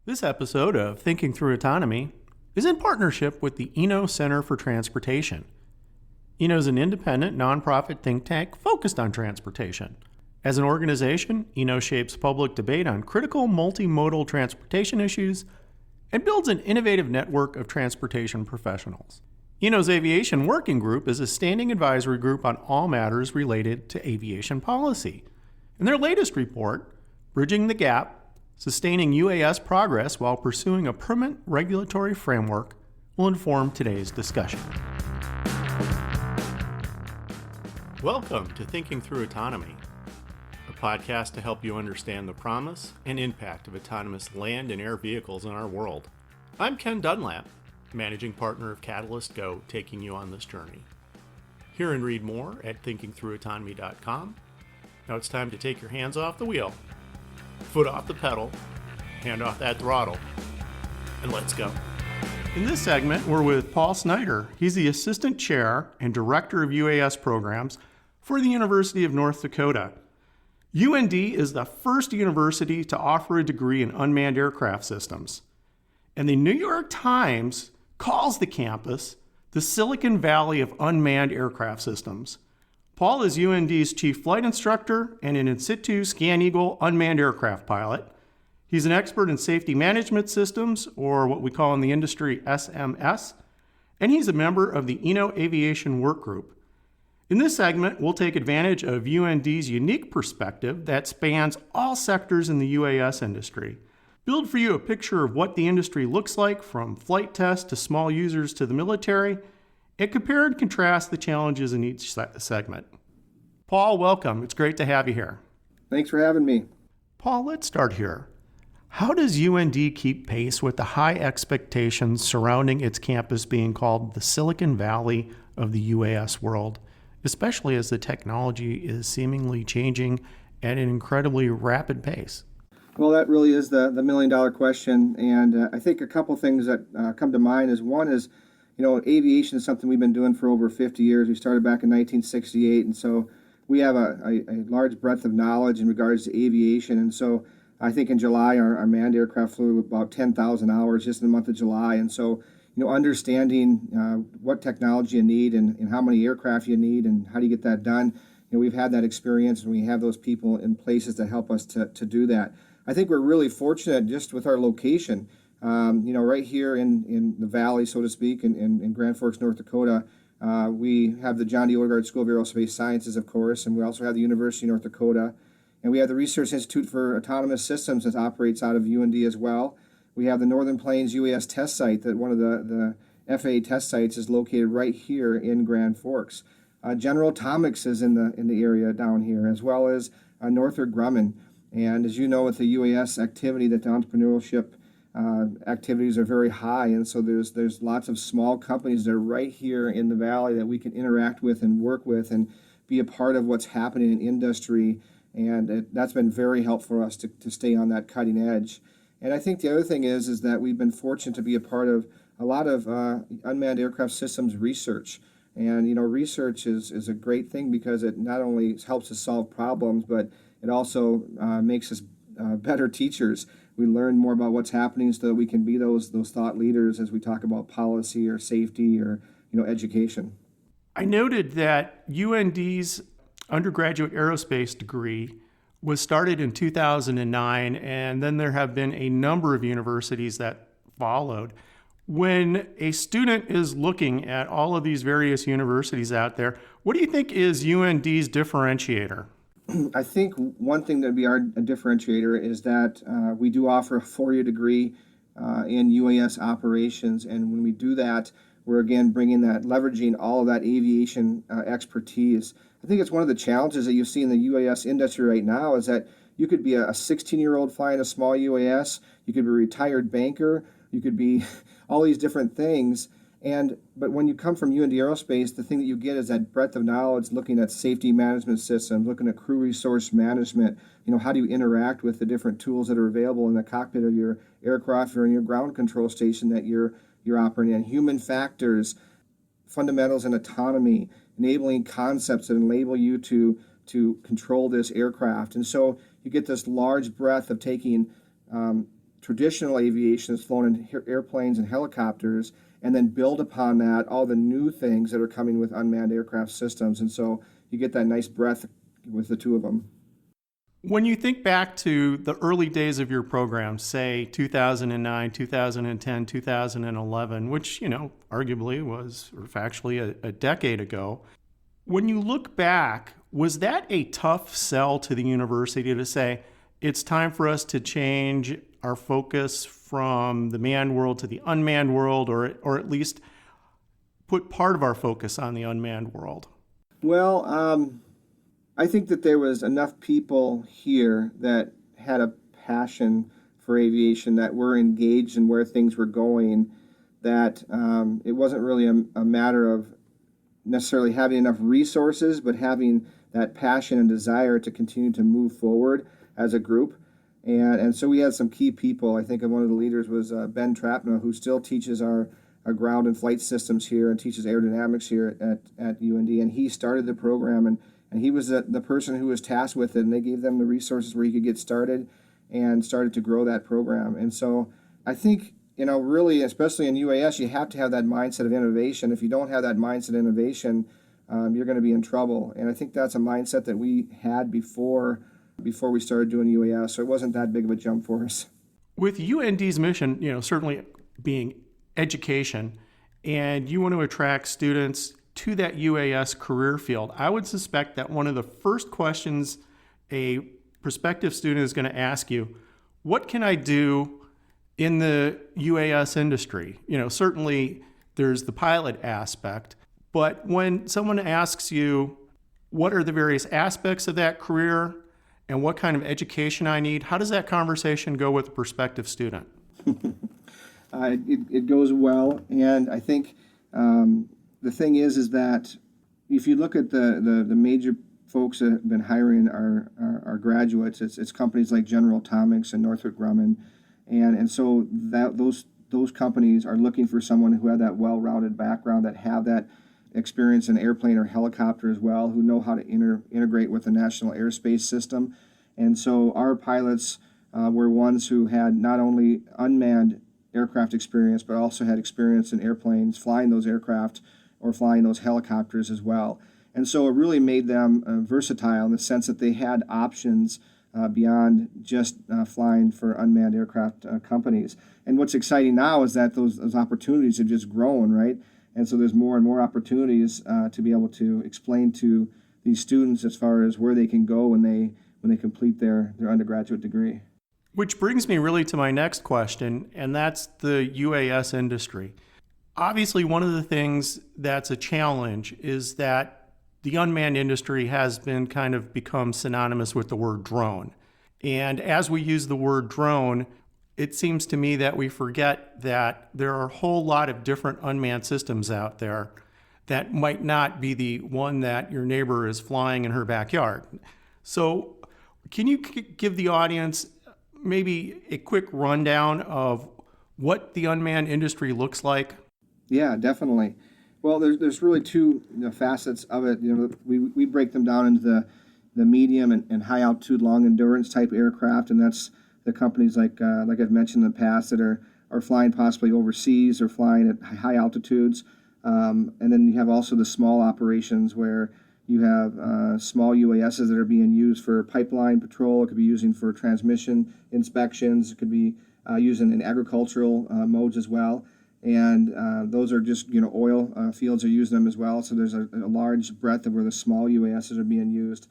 This episode of Thinking Through Autonomy is in partnership with the Eno Center for Transportation. Eno is an independent, nonprofit think tank focused on transportation. As an organization, Eno shapes public debate on critical multimodal transportation issues and builds an innovative network of transportation professionals. Eno's Aviation Working Group is a standing advisory group on all matters related to aviation policy. In their latest report, Bridging the Gap, Sustaining UAS Progress While Pursuing a Permanent Regulatory Framework, will inform today's discussion. Welcome to Thinking Through Autonomy, a podcast to help you understand the promise and impact of autonomous land and air vehicles in our world. I'm Ken Dunlap, managing partner of Catalyst Go, taking you on this journey. Hear and read more at thinkingthroughautonomy.com. Now it's time to take your hands off the wheel, foot off the pedal, hand off that throttle, and let's go. In this segment, we're with Paul Snyder. He's the Assistant Chair and Director of UAS Programs for the University of North Dakota. UND is the first university to offer a degree in unmanned aircraft systems. And the New York Times calls the campus the Silicon Valley of unmanned aircraft systems. Paul is UND's chief flight instructor and an in situ ScanEagle unmanned aircraft pilot. He's an expert in safety management systems, or what we call in the industry SMS, and he's a member of the Eno Aviation Work Group. In this segment, we'll take advantage of UND's unique perspective that spans all sectors in the UAS industry, build for you a picture of what the industry looks like from flight tests to small users to the military, and compare and contrast the challenges in each segment. Paul, welcome. It's great to have you here. Thanks for having me. Paul, let's start here. How does UND keep pace with the high expectations surrounding its campus being called the Silicon Valley of the UAS world, especially as the technology is seemingly changing at an incredibly rapid pace? Well, that really is the million-dollar question, and I think a couple things that come to mind is one is, aviation is something we've been doing for over 50 years. We started back in 1968, and so we have a large breadth of knowledge in regards to aviation. And so I think in July, our manned aircraft flew about 10,000 hours just in the month of July. And so, understanding what technology you need and how many aircraft you need and how do you get that done, we've had that experience and we have those people in places to help us to do that. I think we're really fortunate just with our location. Right here in the valley, so to speak, in Grand Forks, North Dakota, we have the John D. Odegaard School of Aerospace Sciences, of course, and we also have the University of North Dakota, and we have the Research Institute for Autonomous Systems that operates out of UND as well. We have the Northern Plains UAS test site, that one of the FAA test sites is located right here in Grand Forks. General Atomics is in the area down here, as well as Northrop Grumman. And as you know, with the UAS activity, that the entrepreneurship activities are very high, and so there's lots of small companies that are right here in the valley that we can interact with and work with and be a part of what's happening in industry, and that's been very helpful for us to stay on that cutting edge. And I think the other thing is that we've been fortunate to be a part of a lot of unmanned aircraft systems research, and research is a great thing because it not only helps us solve problems, but it also makes us better teachers. We learn more about what's happening so that we can be those thought leaders as we talk about policy or safety or education. I noted that UND's undergraduate aerospace degree was started in 2009, and then there have been a number of universities that followed. When a student is looking at all of these various universities out there, what do you think is UND's differentiator? I think one thing that would be our differentiator is that we do offer a 4-year degree in UAS operations, and when we do that, we're again leveraging all of that aviation expertise. I think it's one of the challenges that you see in the UAS industry right now is that you could be a 16-year-old flying a small UAS, you could be a retired banker, you could be all these different things. But when you come from UND Aerospace, the thing that you get is that breadth of knowledge, looking at safety management systems, looking at crew resource management. How do you interact with the different tools that are available in the cockpit of your aircraft or in your ground control station that you're operating in? Human factors, fundamentals in autonomy, enabling concepts that enable you to control this aircraft. And so you get this large breadth of taking traditional aviation is flown in airplanes and helicopters, and then build upon that all the new things that are coming with unmanned aircraft systems. And so you get that nice breadth with the two of them. When you think back to the early days of your program, say 2009, 2010, 2011, which, arguably was, or factually, a decade ago, when you look back, was that a tough sell to the university to say, it's time for us to change our focus from the manned world to the unmanned world, or at least put part of our focus on the unmanned world? Well, I think that there was enough people here that had a passion for aviation, that were engaged in where things were going, that it wasn't really a matter of necessarily having enough resources, but having that passion and desire to continue to move forward as a group. And so we had some key people. I think one of the leaders was Ben Trapna, who still teaches our ground and flight systems here and teaches aerodynamics here at UND. And he started the program, and he was the person who was tasked with it, and they gave them the resources where he could get started and started to grow that program. And so I think, really, especially in UAS, you have to have that mindset of innovation. If you don't have that mindset of innovation, you're going to be in trouble. And I think that's a mindset that we had before we started doing UAS, so it wasn't that big of a jump for us. With UND's mission, certainly being education, and you want to attract students to that UAS career field, I would suspect that one of the first questions a prospective student is going to ask you, what can I do in the UAS industry? Certainly there's the pilot aspect, but when someone asks you, what are the various aspects of that career and what kind of education I need, how does that conversation go with a prospective student? It goes well, and I think the thing is that if you look at the major folks that have been hiring our graduates, it's companies like General Atomics and Northrop Grumman, and so those companies are looking for someone who had that well-rounded background, that have that experience in airplane or helicopter as well, who know how to integrate with the national airspace system. And so our pilots were ones who had not only unmanned aircraft experience, but also had experience in airplanes, flying those aircraft or flying those helicopters as well. And so it really made them versatile in the sense that they had options beyond just flying for unmanned aircraft companies. And what's exciting now is that those opportunities have just grown, right? And so there's more and more opportunities to be able to explain to these students as far as where they can go when they complete their undergraduate degree. Which brings me really to my next question, and that's the UAS industry. Obviously, one of the things that's a challenge is that the unmanned industry has been kind of become synonymous with the word drone. And as we use the word drone, it seems to me that we forget that there are a whole lot of different unmanned systems out there that might not be the one that your neighbor is flying in her backyard. So can you give the audience maybe a quick rundown of what the unmanned industry looks like? Yeah, definitely. Well, there's really two facets of it. We break them down into the medium and high altitude, long endurance type aircraft, and that's the companies like I've mentioned in the past that are flying possibly overseas or flying at high altitudes. And then you have also the small operations where you have small UASs that are being used for pipeline patrol. It could be using for transmission inspections. It could be using in agricultural modes as well. And those are just, oil fields are using them as well. So there's a large breadth of where the small UASs are being used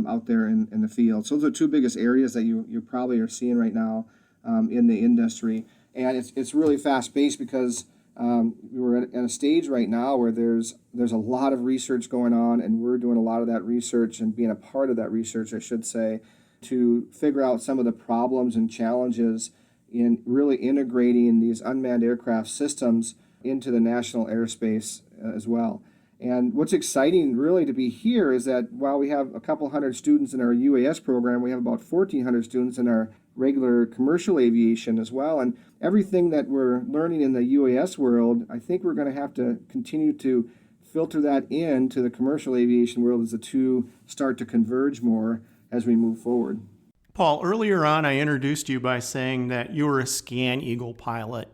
out there in the field. So those are the two biggest areas that you probably are seeing right now in the industry. And it's really fast-paced because we're at a stage right now where there's a lot of research going on, and we're doing a lot of that research and being a part of that research, I should say, to figure out some of the problems and challenges in really integrating these unmanned aircraft systems into the national airspace as well. And what's exciting really to be here is that while we have a couple hundred students in our UAS program, we have about 1,400 students in our regular commercial aviation as well. And everything that we're learning in the UAS world, I think we're going to have to continue to filter that into the commercial aviation world as the two start to converge more as we move forward. Paul, earlier on, I introduced you by saying that you were a ScanEagle pilot.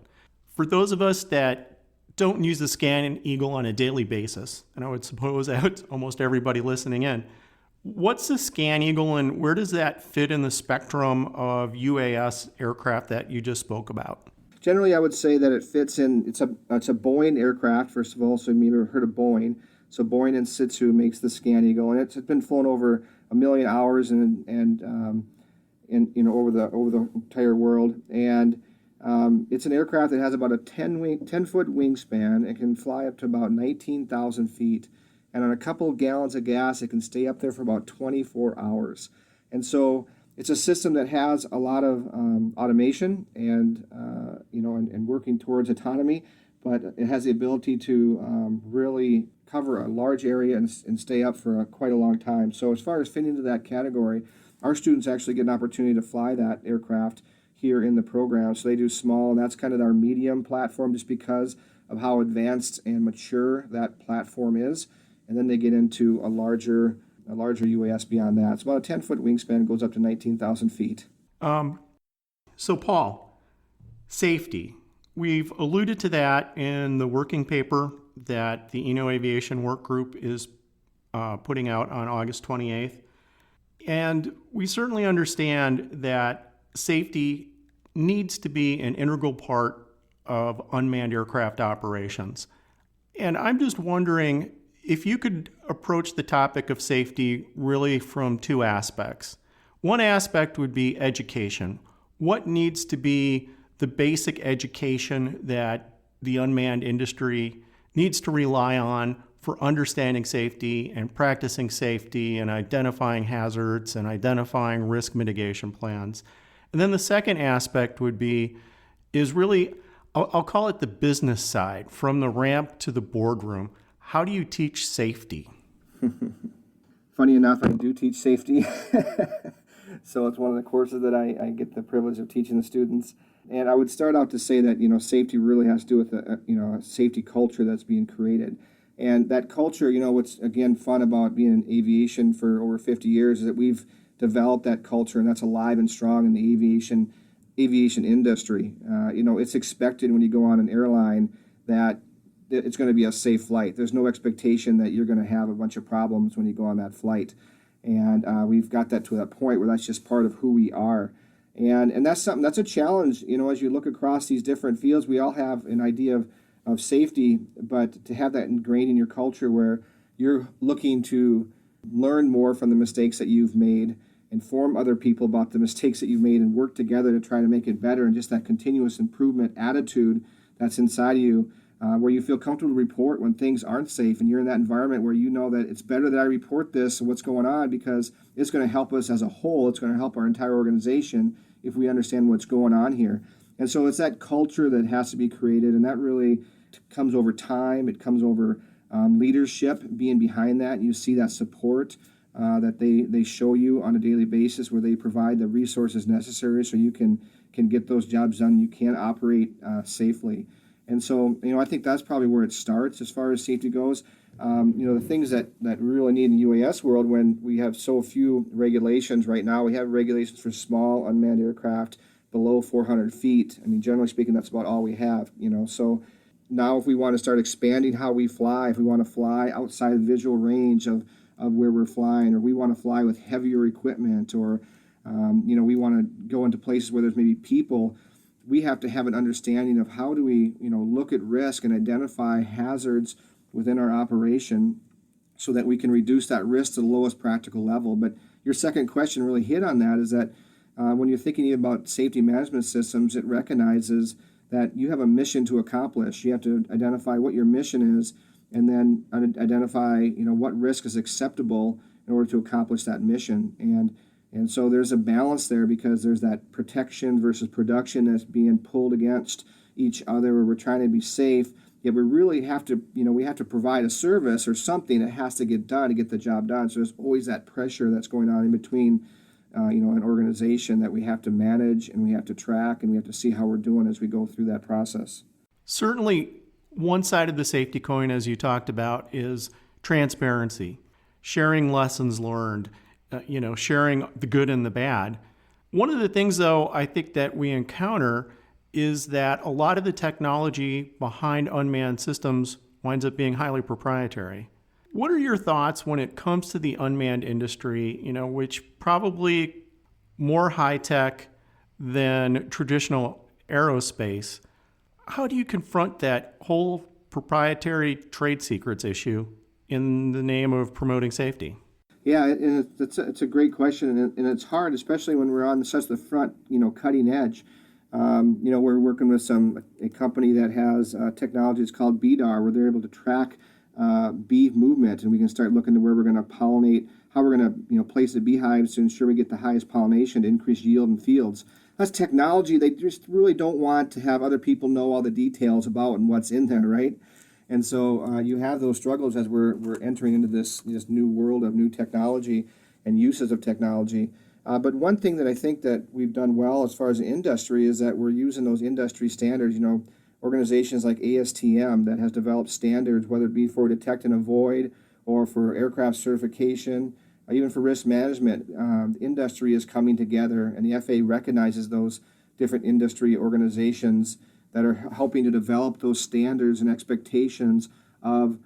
For those of us that don't use the ScanEagle on a daily basis, and I would suppose that's almost everybody listening in, what's the ScanEagle and where does that fit in the spectrum of UAS aircraft that you just spoke about? Generally, I would say that it fits in. It's a Boeing aircraft, first of all. So you may have heard of Boeing. So Boeing in situ makes the ScanEagle, and it's been flown over 1 million hours over the entire world. And it's an aircraft that has about a 10-foot wingspan. It can fly up to about 19,000 feet, and on a couple of gallons of gas, it can stay up there for about 24 hours. And so it's a system that has a lot of automation and working towards autonomy, but it has the ability to really cover a large area and stay up for quite a long time. So as far as fitting into that category, our students actually get an opportunity to fly that aircraft here in the program. So they do small, and that's kind of our medium platform just because of how advanced and mature that platform is. And then they get into a larger UAS beyond that. It's about a 10-foot wingspan, goes up to 19,000 feet. So Paul, safety. We've alluded to that in the working paper that the Eno Aviation Work Group is putting out on August 28th. And we certainly understand that safety needs to be an integral part of unmanned aircraft operations. And I'm just wondering if you could approach the topic of safety really from two aspects. One aspect would be education. What needs to be the basic education that the unmanned industry needs to rely on for understanding safety and practicing safety and identifying hazards and identifying risk mitigation plans? And then the second aspect is really, I'll call it the business side, from the ramp to the boardroom. How do you teach safety? Funny enough, I do teach safety. So it's one of the courses that I get the privilege of teaching the students. And I would start out to say that, safety really has to do with a safety culture that's being created. And that culture, what's, again, fun about being in aviation for over 50 years is that we've developed that culture, and that's alive and strong in the aviation industry. It's expected when you go on an airline that it's going to be a safe flight. There's no expectation that you're going to have a bunch of problems when you go on that flight. And we've got that to that point where that's just part of who we are. And that's something that's a challenge, as you look across these different fields. We all have an idea of safety, but to have that ingrained in your culture where you're looking to learn more from the mistakes that you've made, inform other people about the mistakes that you've made, and work together to try to make it better, and just that continuous improvement attitude that's inside of you, where you feel comfortable to report when things aren't safe, and you're in that environment where you know that it's better that I report this and what's going on because it's going to help us as a whole. It's going to help our entire organization if we understand what's going on here. And so it's that culture that has to be created, and that really comes over time. It comes over leadership being behind that. You see that support that they show you on a daily basis, where they provide the resources necessary so you can get those jobs done. You can operate safely. And so, I think that's probably where it starts as far as safety goes. The things that we really need in the UAS world, when we have so few regulations right now, we have regulations for small unmanned aircraft below 400 feet. I mean, generally speaking, that's about all we have, So now if we want to start expanding how we fly, if we want to fly outside the visual range of where we're flying, or we want to fly with heavier equipment, or, we want to go into places where there's maybe people, we have to have an understanding of how do we, look at risk and identify hazards within our operation so that we can reduce that risk to the lowest practical level. But your second question really hit on that, is that when you're thinking about safety management systems, it recognizes that you have a mission to accomplish. You have to identify what your mission is, and then identify, what risk is acceptable in order to accomplish that mission. And so there's a balance there, because there's that protection versus production that's being pulled against each other, where we're trying to be safe, yet we really have to, we have to provide a service or something that has to get done to get the job done. So there's always that pressure that's going on in between, an organization that we have to manage, and we have to track, and we have to see how we're doing as we go through that process. Certainly, one side of the safety coin, as you talked about, is transparency, sharing lessons learned, sharing the good and the bad. One of the things, though, I think that we encounter is that a lot of the technology behind unmanned systems winds up being highly proprietary. What are your thoughts when it comes to the unmanned industry, which probably more high tech than traditional aerospace? How do you confront that whole proprietary trade secrets issue in the name of promoting safety? Yeah, and it's a great question, and it's hard, especially when we're on such the front, cutting edge. We're working with a company that has technology. It's called BDAR, where they're able to track bee movement, and we can start looking to where we're going to pollinate, how we're going to place the beehives to ensure we get the highest pollination to increase yield in fields. That's technology. They just really don't want to have other people know all the details about and what's in there, right? And so you have those struggles as we're entering into this new world of new technology and uses of technology. But one thing that I think that we've done well as far as the industry is that we're using those industry standards. Organizations like ASTM that has developed standards, whether it be for detect and avoid or for aircraft certification, even for risk management. The industry is coming together, and the FAA recognizes those different industry organizations that are helping to develop those standards and expectations of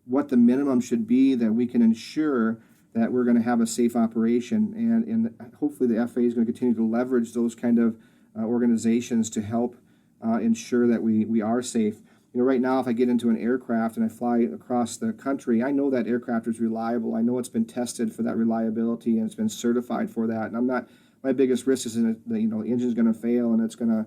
what the minimum should be that we can ensure that we're going to have a safe operation. And hopefully the FAA is going to continue to leverage those kind of organizations to help ensure that we are safe. Right now, if I get into an aircraft and I fly across the country, I know that aircraft is reliable. I know it's been tested for that reliability and it's been certified for that. And my biggest risk is that the engine's going to fail and it's going to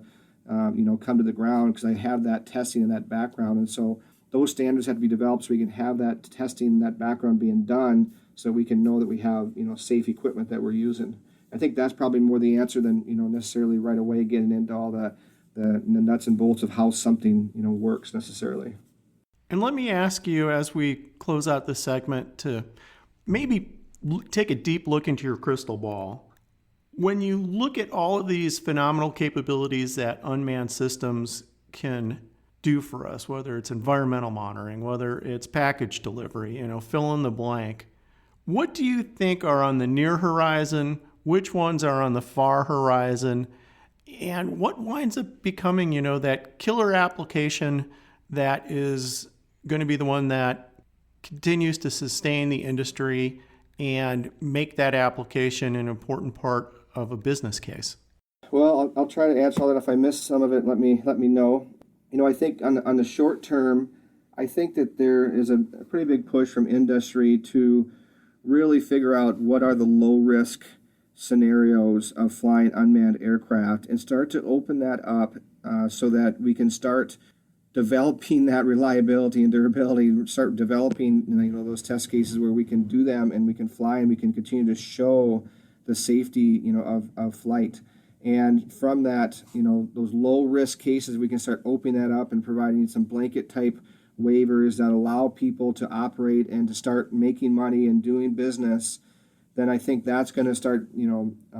come to the ground because I have that testing in that background. And so those standards have to be developed so we can have that testing and that background being done so we can know that we have, safe equipment that we're using. I think that's probably more the answer than, necessarily right away getting into all the nuts and bolts of how something, works necessarily. And let me ask you, as we close out this segment, to maybe take a deep look into your crystal ball. When you look at all of these phenomenal capabilities that unmanned systems can do for us, whether it's environmental monitoring, whether it's package delivery, fill in the blank, what do you think are on the near horizon? Which ones are on the far horizon? And what winds up becoming, that killer application that is going to be the one that continues to sustain the industry and make that application an important part of a business case? Well, I'll try to answer all that. If I miss some of it, let me know. I think on the short term, I think that there is a pretty big push from industry to really figure out what are the low risk scenarios of flying unmanned aircraft and start to open that up so that we can start developing that reliability and durability, start developing those test cases where we can do them and we can fly and we can continue to show the safety of flight. And from that, those low risk cases, we can start opening that up and providing some blanket type waivers that allow people to operate and to start making money and doing business. Then I think that's going to start,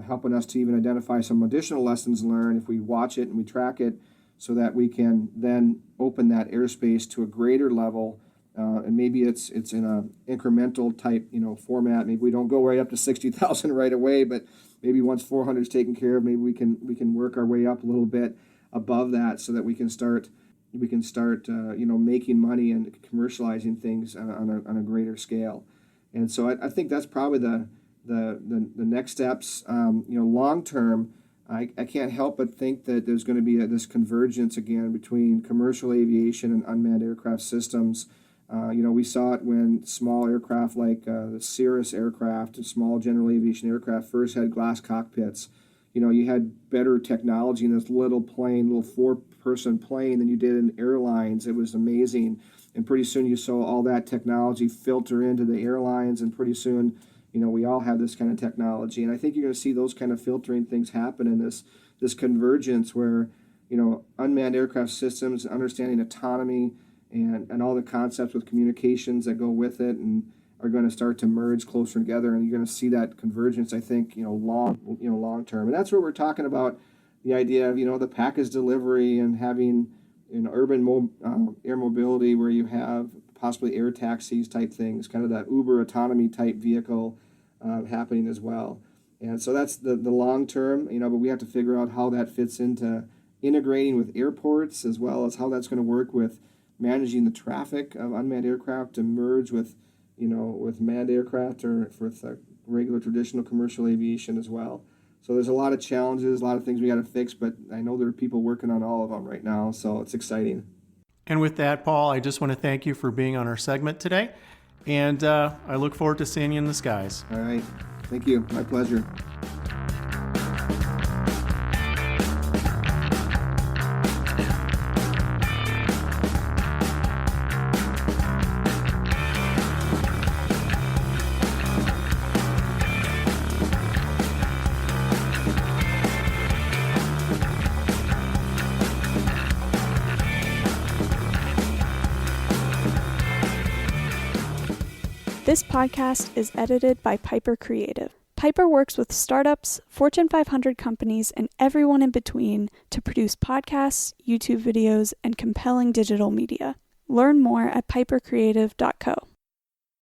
helping us to even identify some additional lessons learned if we watch it and we track it, so that we can then open that airspace to a greater level. And maybe it's in a incremental type, format. Maybe we don't go right up to 60,000 right away, but maybe once 400 is taken care of, maybe we can work our way up a little bit above that, so that we can start making money and commercializing things on a greater scale. And so I think that's probably the next steps. Long term, I can't help but think that there's going to be this convergence again between commercial aviation and unmanned aircraft systems. We saw it when small aircraft like the Cirrus aircraft, small general aviation aircraft, first had glass cockpits. You had better technology in this little 4-person plane than you did in airlines. It was amazing. And pretty soon you saw all that technology filter into the airlines, and pretty soon, we all have this kind of technology. And I think you're going to see those kind of filtering things happen in this convergence where, unmanned aircraft systems, understanding autonomy, and all the concepts with communications that go with it, and are going to start to merge closer together, and you're going to see that convergence, I think, long term. And that's where we're talking about the idea of, the package delivery and having urban air mobility where you have possibly air taxis type things, kind of that Uber autonomy type vehicle happening as well. And so that's the long term, but we have to figure out how that fits into integrating with airports, as well as how that's going to work with managing the traffic of unmanned aircraft to merge with manned aircraft or with regular traditional commercial aviation as well. So there's a lot of challenges, a lot of things we got to fix, but I know there are people working on all of them right now, so it's exciting. And with that, Paul, I just want to thank you for being on our segment today, and I look forward to seeing you in the skies. All right. Thank you. My pleasure. This podcast is edited by Piper Creative. Piper works with startups, Fortune 500 companies, and everyone in between to produce podcasts, YouTube videos, and compelling digital media. Learn more at pipercreative.co.